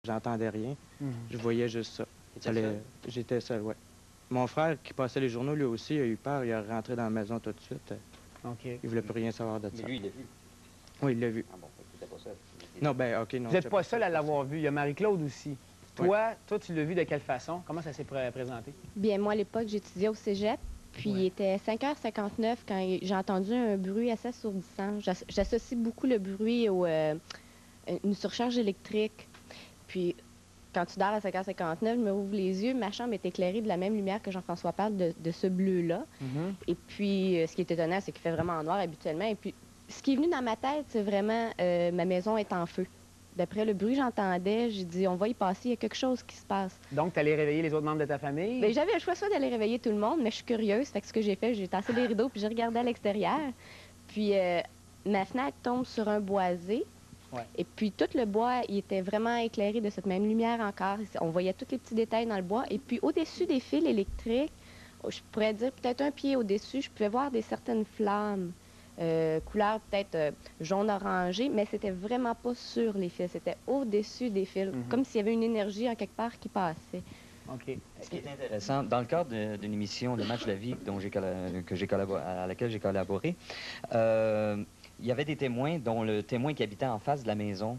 J'entendais rien. Je voyais juste ça. J'étais seul, oui. Mon frère, qui passait les journaux, lui aussi, a eu peur. Il est rentré dans la maison tout de suite. Il voulait plus rien savoir de ça. Mais lui, il l'a vu. Oui, il l'a vu. Ah bon, tu n'étais pas seul. Non, ben OK, non. Vous n'êtes pas seul à l'avoir vu. Il y a Marie-Claude aussi. Oui. Toi, tu l'as vu de quelle façon? Comment ça s'est présenté? Bien, moi, à l'époque, j'étudiais au cégep. Puis il était 5h59 quand j'ai entendu un bruit assez assourdissant. J'associe beaucoup le bruit à une surcharge électrique. Puis quand tu dors à 5h59, je me rouvre les yeux, ma chambre est éclairée de la même lumière que Jean-François parle de ce bleu-là. Et puis ce qui est étonnant, c'est qu'il fait vraiment noir habituellement. Et puis ce qui est venu dans ma tête, c'est vraiment ma maison est en feu. D'après le bruit que j'entendais, j'ai dit, on va y passer, il y a quelque chose qui se passe. Donc, tu allais réveiller les autres membres de ta famille? Bien, j'avais le choix soit d'aller réveiller tout le monde, mais je suis curieuse. Fait que ce que j'ai fait, j'ai tassé les rideaux puis j'ai regardé à l'extérieur. Puis ma fenêtre tombe sur un boisé. Ouais. Et puis tout le bois, il était vraiment éclairé de cette même lumière encore. On voyait tous les petits détails dans le bois. Et puis au-dessus des fils électriques, je pourrais dire peut-être un pied au-dessus, je pouvais voir certaines flammes. Couleur peut-être jaune-orangé, mais c'était vraiment pas sur les fils, c'était au-dessus des fils, comme s'il y avait une énergie en quelque part qui passait. OK. Ce qui est intéressant, dans le cadre d'une émission, Le Match de la vie, à laquelle j'ai collaboré, il y avait des témoins, dont le témoin qui habitait en face de la maison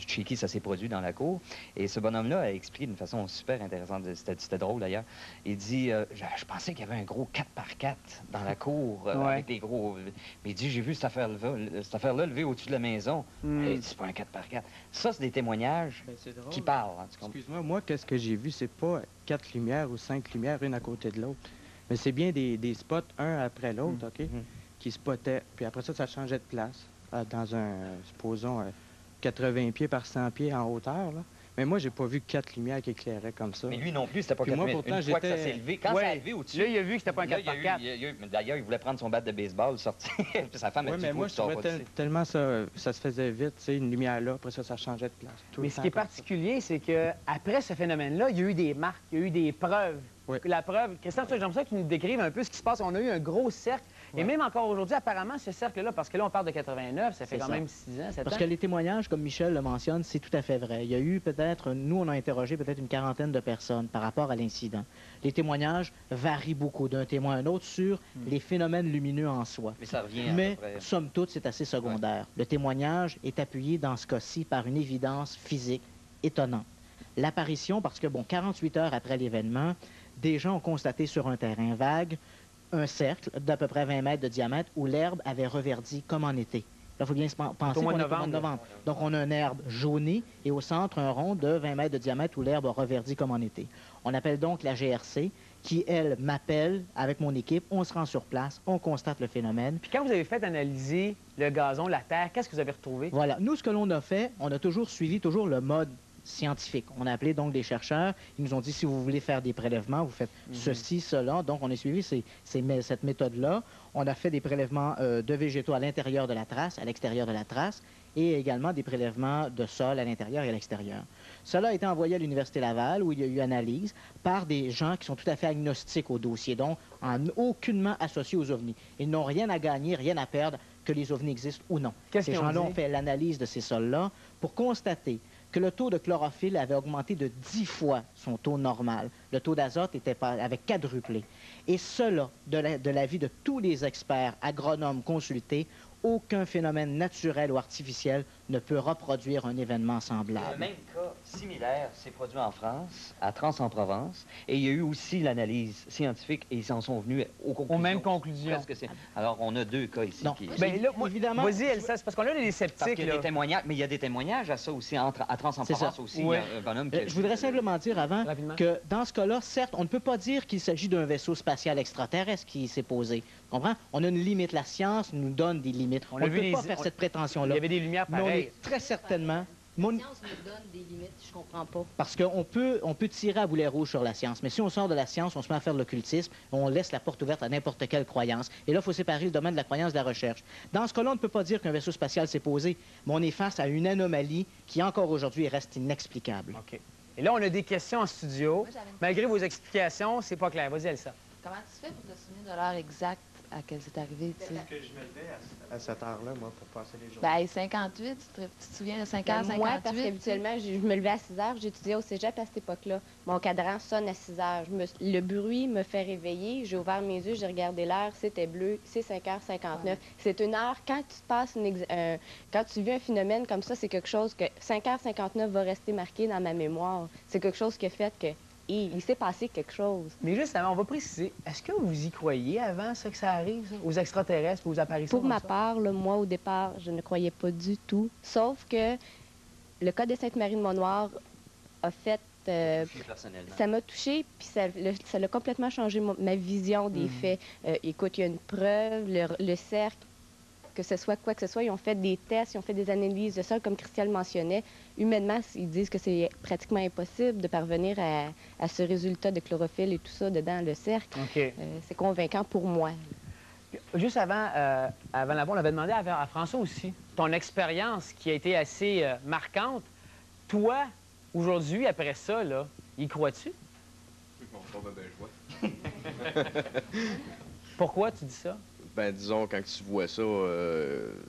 chez qui ça s'est produit dans la cour. Et ce bonhomme-là a expliqué d'une façon super intéressante, c'était drôle d'ailleurs. Il dit, je pensais qu'il y avait un gros 4x4 dans la cour, avec des gros... Mais il dit, j'ai vu cette affaire-là lever au-dessus de la maison. Et c'est pas un 4x4. Ça, c'est des témoignages qui parlent. Excuse-moi, moi, qu'est-ce que j'ai vu? C'est pas 4 lumières ou 5 lumières, une à côté de l'autre. Mais c'est bien des spots, un après l'autre, OK? Qui spottaient. Puis après ça, ça changeait de place dans un, supposons, 80 pieds par 100 pieds en hauteur, là. Mais moi, j'ai pas vu 4 lumières qui éclairaient comme ça. Mais lui non plus, c'était pas 4 moi, lumières. Une fois que ça s'est levé, quand ça a levé au-dessus... Là, il a vu que c'était pas un 4x4. D'ailleurs, il voulait prendre son bat de baseball, sortir. Puis sa femme a dit, mais moi, je trouvais tellement ça se faisait vite, tu sais, une lumière là, après ça, ça changeait de place. Mais ce qui est particulier, c'est qu'après ce phénomène-là, il y a eu des marques, il y a eu des preuves. Oui. La preuve, Christian, j'aimerais ça que tu nous décrives un peu ce qui se passe. On a eu un gros cercle. Et même encore aujourd'hui, apparemment, ce cercle-là, parce que là, on parle de 89, ça fait quand même 6 ans, 7 ans. Parce que les témoignages, comme Michel le mentionne, c'est tout à fait vrai. Il y a eu peut-être, nous, on a interrogé peut-être une quarantaine de personnes par rapport à l'incident. Les témoignages varient beaucoup d'un témoin à un autre sur les phénomènes lumineux en soi. Mais ça revient Mais, somme toute, c'est assez secondaire. Le témoignage est appuyé dans ce cas-ci par une évidence physique étonnante. L'apparition, parce que, bon, 48 heures après l'événement, des gens ont constaté sur un terrain vague un cercle d'à peu près 20 mètres de diamètre où l'herbe avait reverdi comme en été. Là, il faut bien se penser qu'on est au mois de novembre. Donc, on a une herbe jaunie et au centre, un rond de 20 mètres de diamètre où l'herbe a reverdi comme en été. On appelle donc la GRC qui, elle, m'appelle avec mon équipe. On se rend sur place, on constate le phénomène. Puis quand vous avez fait analyser le gazon, la terre, qu'est-ce que vous avez retrouvé? Voilà. Nous, ce que l'on a fait, on a toujours suivi le mode scientifique. On a appelé donc des chercheurs. Ils nous ont dit, si vous voulez faire des prélèvements, vous faites ceci, cela. Donc, on a suivi cette méthode-là. On a fait des prélèvements de végétaux à l'intérieur de la trace, à l'extérieur de la trace, et également des prélèvements de sol à l'intérieur et à l'extérieur. Cela a été envoyé à l'Université Laval, où il y a eu analyse par des gens qui sont tout à fait agnostiques au dossier, donc aucunement associés aux ovnis. Ils n'ont rien à gagner, rien à perdre, que les ovnis existent ou non. Ces gens-là ont fait l'analyse de ces sols-là pour constater que le taux de chlorophylle avait augmenté de 10 fois son taux normal. Le taux d'azote avait quadruplé. Et cela, de l'avis de tous les experts agronomes consultés, aucun phénomène naturel ou artificiel ne peut reproduire un événement semblable. Le même cas similaire s'est produit en France, à Trans-en-Provence, et il y a eu aussi l'analyse scientifique, et ils en sont venus aux mêmes conclusions. Alors, on a 2 cas ici. Bien, là, évidemment, vas-y, Elsa, c'est parce qu'on a des sceptiques. Parce qu'il y a des témoignages, mais il y a des témoignages à ça aussi, à Trans-en-Provence aussi. Oui. Il y a un bonhomme qui... Je voudrais simplement dire avant que dans ce cas-là, certes, on ne peut pas dire qu'il s'agit d'un vaisseau spatial extraterrestre qui s'est posé. Comprends? On a une limite. La science nous donne des limites. On ne peut pas faire cette prétention-là. Il y avait des lumières pareilles. Mais on est très certainement... La science nous donne des limites, je comprends pas. Parce qu'on peut tirer à boulet rouge sur la science, mais si on sort de la science, on se met à faire de l'occultisme, on laisse la porte ouverte à n'importe quelle croyance. Et là, il faut séparer le domaine de la croyance de la recherche. Dans ce cas-là, on ne peut pas dire qu'un vaisseau spatial s'est posé, mais on est face à une anomalie qui, encore aujourd'hui, reste inexplicable. OK. Et là, on a des questions en studio. Malgré vos explications, c'est pas clair. Vas-y, Elsa. Comment tu fais pour te souvenir de l'heure exacte à quelle c'est arrivé, tu sais. Est-ce que je me levais à cette heure-là, moi, pour passer les journées? Ben, 58, tu te souviens de 5 h, 58? Moi, parce qu'habituellement, je me levais à 6 heures, j'étudiais au cégep à cette époque-là. Mon cadran sonne à 6 heures. Le bruit me fait réveiller. J'ai ouvert mes yeux, j'ai regardé l'heure, c'était bleu, c'est 5h59. Ouais. C'est une heure. Quand tu passes quand tu vis un phénomène comme ça, c'est quelque chose que 5h59 va rester marqué dans ma mémoire. C'est quelque chose qui a fait que il s'est passé quelque chose. Mais justement, on va préciser, est-ce que vous y croyez avant ça que ça arrive, ça, aux extraterrestres, aux apparitions? Pour ma part, là, moi, au départ, je ne croyais pas du tout. Sauf que le cas de Sainte-Marie-de-Mont-Noir a fait... ça m'a touchée, puis ça a complètement changé ma vision des faits. Écoute, il y a une preuve, le cercle, que ce soit quoi que ce soit, ils ont fait des tests, ils ont fait des analyses de sol, comme Christian le mentionnait. Humainement, ils disent que c'est pratiquement impossible de parvenir à ce résultat de chlorophylle et tout ça dedans le cercle. Okay. C'est convaincant pour moi. Juste avant la on avait demandé à François aussi, ton expérience qui a été assez marquante. Toi, aujourd'hui, après ça, là, y crois-tu? Ben, je vois. Pourquoi tu dis ça? Ben, disons, quand tu vois ça,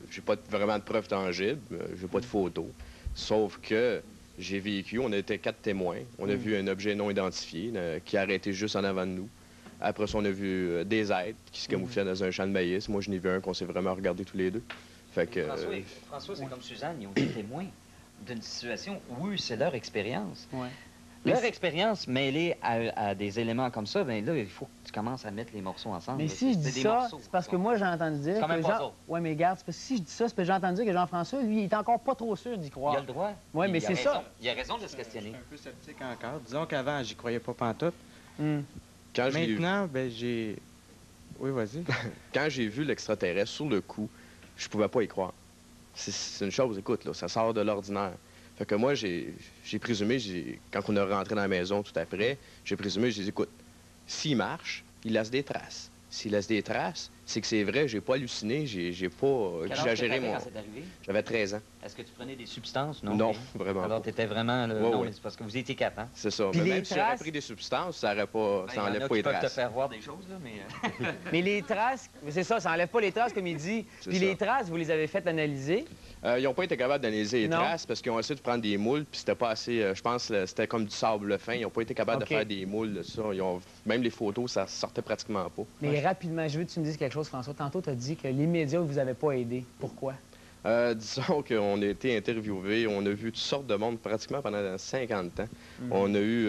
j'ai pas vraiment de preuves tangibles, j'ai pas de photos. Sauf que j'ai vécu, on était 4 témoins, on a vu un objet non identifié qui a arrêté juste en avant de nous. Après ça, on a vu des êtres qui se camouflaient dans un champ de maïs. Moi, je n'ai vu un qu'on s'est vraiment regardé tous les deux. Fait que, François, c'est comme Suzanne, ils ont été témoins d'une situation où eux, c'est leur expérience. Ouais. Leur expérience mêlée à des éléments comme ça, bien là, il faut que tu commences à mettre les morceaux ensemble. Mais si je dis ça, c'est parce que moi, j'ai entendu dire... C'est quand même pas ça. Oui, mais regarde, c'est parce que si je dis ça, c'est parce que j'ai entendu dire que Jean-François, lui, il est encore pas trop sûr d'y croire. Il a le droit. Oui, mais c'est ça. Il a raison de se questionner. Je suis un peu sceptique encore. Disons qu'avant, j'y croyais pas pantoute. quand Maintenant, ben j'ai... Oui, vas-y. Quand j'ai vu l'extraterrestre sur le coup, je pouvais pas y croire. C'est une chose, écoute, là, ça sort de l'ordinaire. Fait que moi, j'ai présumé, quand on est rentré dans la maison tout après, j'ai présumé, j'ai dit, écoute, s'il marche, il laisse des traces. S'il laisse des traces, c'est que c'est vrai, j'ai pas halluciné, j'ai pas exagéré mon... J'avais 13 ans. Est-ce que tu prenais des substances? Non, non, vraiment alors, pas. tu étais vraiment... Ouais, non, ouais. mais c'est parce que vous étiez quatre, hein? C'est ça. Puis Mais les même si j'aurais traces... pris des substances, ça n'enlève pas les peuvent te traces. faire voir des choses, là, mais... Mais les traces, c'est ça, ça enlève pas les traces, comme il dit. Puis les traces, vous les avez faites analyser? Ils n'ont pas été capables d'analyser les traces parce qu'ils ont essayé de prendre des moules, puis c'était pas assez... je pense que c'était comme du sable fin. Ils n'ont pas été capables de faire des moules de ça. Même les photos, ça sortait pratiquement pas. Mais rapidement, je veux que tu me dises quelque chose, François. Tantôt, tu as dit que les médias ne vous avaient pas aidé. Pourquoi? Disons qu'on a été interviewés, on a vu toutes sortes de monde pratiquement pendant 50 ans. On a eu,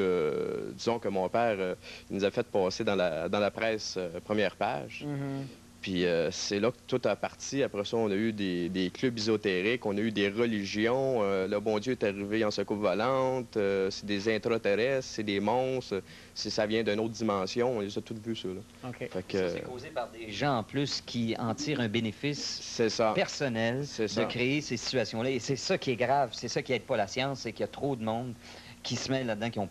disons que mon père il nous a fait passer dans la presse première page. Puis c'est là que tout a parti. Après ça, on a eu des clubs ésotériques, on a eu des religions. Le bon Dieu est arrivé en soucoupe volante. C'est des intraterrestres, c'est des monstres. Ça vient d'une autre dimension. On les a toutes vus, ceux-là. Okay. Ça, c'est causé par des gens, en plus, qui en tirent un bénéfice personnel de créer ces situations-là. Et c'est ça qui est grave. C'est ça qui aide pas la science, c'est qu'il y a trop de monde qui se met là-dedans, qui ont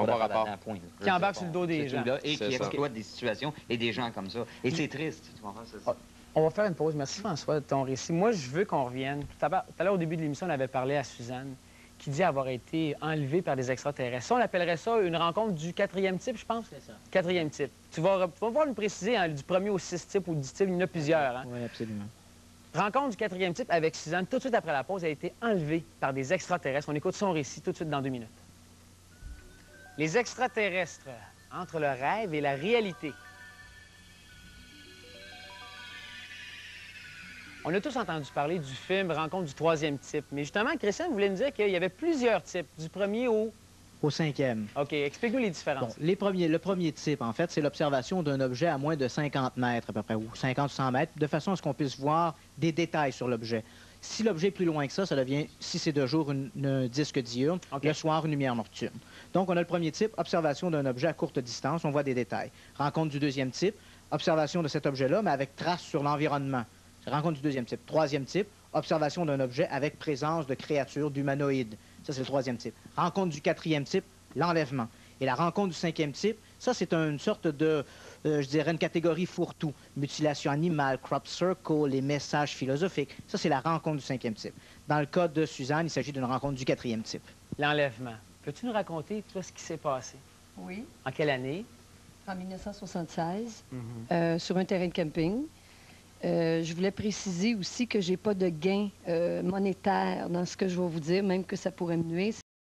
pas rapport à point. Qui embarquent sur le dos des gens. Et qui exploitent des situations et des gens comme ça. Et c'est triste, tu comprends ça? On va faire une pause. Merci, François, de ton récit. Moi, je veux qu'on revienne. Tout à l'heure, au début de l'émission, on avait parlé à Suzanne, qui dit avoir été enlevée par des extraterrestres. Ça, on appellerait ça une rencontre du 4e type, je pense? C'est ça. 4e type. Tu vas pouvoir nous préciser du 1er au 6 type ou 10 type, il y en a plusieurs. Hein? Oui, absolument. Rencontre du 4e type avec Suzanne, tout de suite après la pause, elle a été enlevée par des extraterrestres. On écoute son récit tout de suite dans 2 minutes. Les extraterrestres, entre le rêve et la réalité. On a tous entendu parler du film Rencontre du 3e type. Mais justement, Christian voulait nous dire qu'il y avait plusieurs types, du 1er au 5e. OK, explique-nous les différences. Bon, le premier type, en fait, c'est l'observation d'un objet à moins de 50 mètres à peu près, ou 50 ou 100 mètres, de façon à ce qu'on puisse voir des détails sur l'objet. Si l'objet est plus loin que ça devient, si c'est de jour, un disque diurne, le soir, une lumière nocturne. Donc, on a le premier type, observation d'un objet à courte distance, on voit des détails. Rencontre du 2e type, observation de cet objet-là, mais avec trace sur l'environnement. Rencontre du 2e type. 3e type, observation d'un objet avec présence de créatures, d'humanoïdes. Ça, c'est le 3e type. Rencontre du 4e type, l'enlèvement. Et la rencontre du 5e type, ça, c'est une sorte de, je dirais, une catégorie fourre-tout. Mutilation animale, crop circle, les messages philosophiques. Ça, c'est la rencontre du 5e type. Dans le cas de Suzanne, il s'agit d'une rencontre du 4e type. L'enlèvement. Peux-tu nous raconter, toi, ce qui s'est passé? Oui. En quelle année? en 1976 sur un terrain de camping. Je voulais préciser aussi que je n'ai pas de gain monétaire dans ce que je vais vous dire, même que ça pourrait me nuire.